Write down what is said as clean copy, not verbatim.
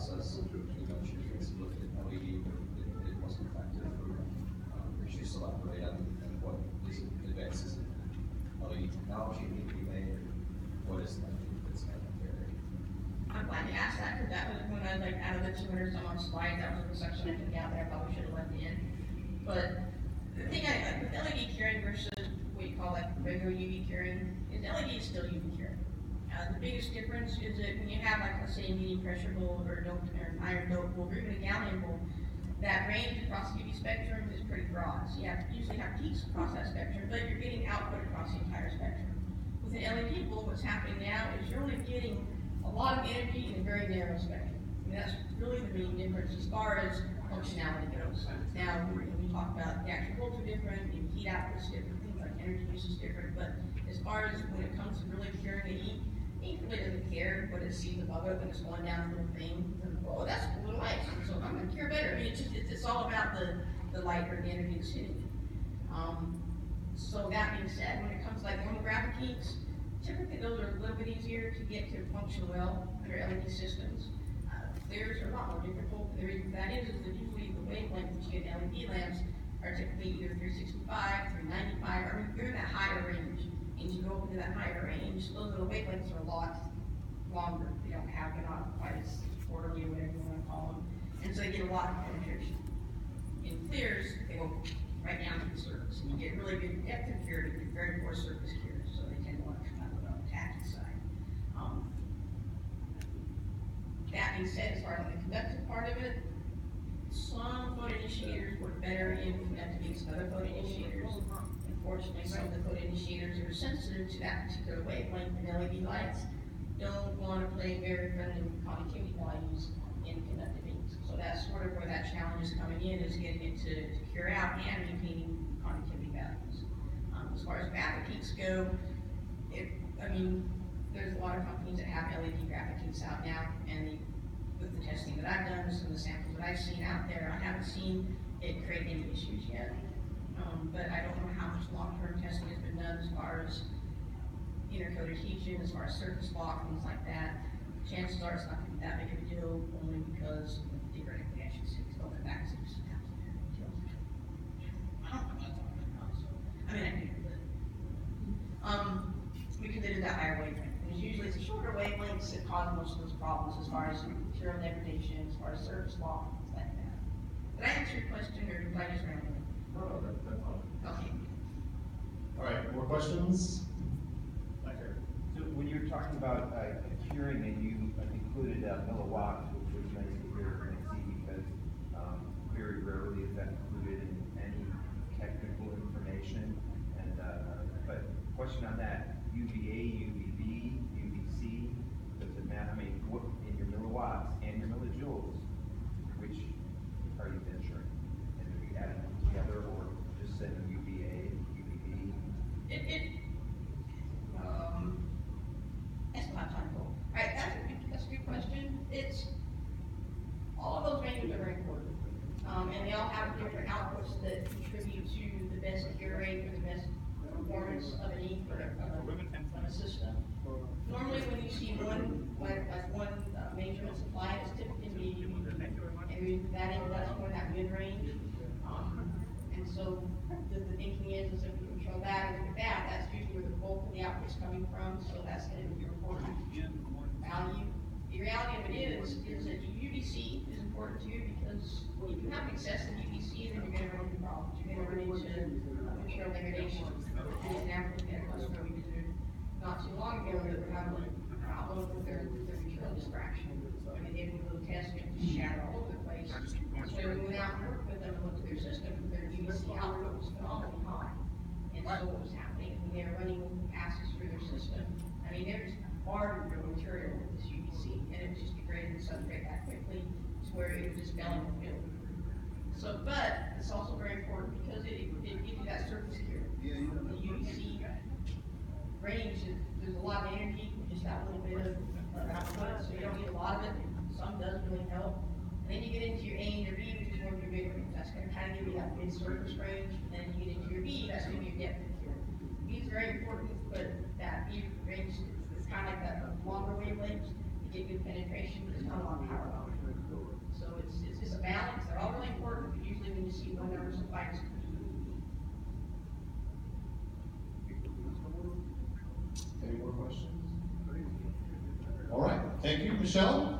process. You mentioned traceability of LED, but it wasn't effective for, could you just elaborate on what is advances in LED technology need to be made, or what is that that's kind of there? I'm glad you asked that, because that was when I was like, out of the 200 some odd slides, that was the section I took out there, I probably should have left in. But the thing with LED curing versus what you call like regular UV curing, is LED is still UV curing. The biggest difference is that when you have, like, let's say, a medium pressure bulb or an iron doped bulb or even a gallium bulb, that range across the UV spectrum is pretty broad. So you usually have peaks across that spectrum, but you're getting output across the entire spectrum. With an LED bulb, what's happening now is you're only getting a lot of energy in a very narrow spectrum. And that's really the main difference as far as functionality goes. Now, when we talk about the actual volts are different, the heat output is different, things like energy use is different, but as far as when it comes to really curing the heat really doesn't care what it sees above it when it's going down a little thing. Oh, that's a little light, so I'm going to cure better. I mean, it's all about the light or the energy that's hitting it. So that being said, when it comes to like normal graphic heats, typically those are a little bit easier to get to function well under LED systems. Theirs are a lot more difficult. The reason that is that usually the wavelength that you get in LED lamps are typically either 365, 395, or you're in that higher range. And you go up into that higher range, those little wavelengths are a lot longer. They're not quite as quarterly or whatever you want to call them. And so they get a lot of penetration. In clears, they go right down to the surface. And you get really good depth of cure, but you get very poor surface cure. So they tend to want to come out on the tacky side. That being said, as far as the conductive part of it, some photoinitiators work better in conductivity than other photoinitiators. Unfortunately, some of the photoinitiators are sensitive to that particular wavelength, and LED lights don't want to play very friendly with conductivity values in conductive inks. So that's sort of where that challenge is coming in, is getting it to cure out and maintaining conductivity values. As far as graphic inks go, there's a lot of companies that have LED graphic inks out now, and with the testing that I've done, some of the samples that I've seen out there, I haven't seen it create any issues yet. But I don't know how much long-term testing has been done as far as intercoat adhesion, as far as surface lock, things like that. Chances are it's not going to be that big of a deal, only because theoretically I should say it's going back to the because it is that higher wavelength. And usually it's the shorter wavelengths that cause most of those problems as far as material degradation, as far as surface lock, things like that. Did I answer your question, or did I just ramble? No, that's fine. Okay. All right, more questions? Back here. So when you're talking about curing, and you included milliwatts, which was nice to hear and see, because very rarely is that included in any technical information. And but question on that: UVA, UVB, UVC. Does it matter? I mean, what in your milliwatts and your millijoules, which are you measuring? And are you adding them together, or just sending UVA, UVB? That's not time goal. Alright, that's a good question. It's, all of those ranges are very important. And they all have different outputs that contribute to the best cure rate or the best performance of an ink or of a system. Normally when you see one measurement supply, it's typically medium. And that's more that mid-range. And so the thinking is if we control that and look at that, that's usually where the bulk of the output is coming from, so that's going to be your important value. The reality of it is that UVC is important too, because if you have excessive UVC, then you're going to run into problems. You're going to run into material degradation. For example, we had a customer we visited not too long ago that were having a problem with their material diffraction. I mean, they did a little test and just shattered all over the place. So we went out and worked with them and looked at their system, and their UVC output was phenomenally high. And so what was happening when they were running acids through their system, I mean, they're just bartered their material with this UVC, and it just degraded the substrate that quickly to where it was just failing to build. So, but it's also very important because it gives you that surface cure. The UVC range, there's a lot of energy, just that little bit of output, so you don't need a lot of it. Some does really help. And then you get into your A and your B, which is more of your mid range. That's going to kind of give you that mid surface range. And then you get into your B, that's going to be your depth of cure. B is very important, but that B range is kind of like that longer wavelength. You get good penetration, but there's not a lot of power on it. sites. Any more questions? All right, thank you, Michelle.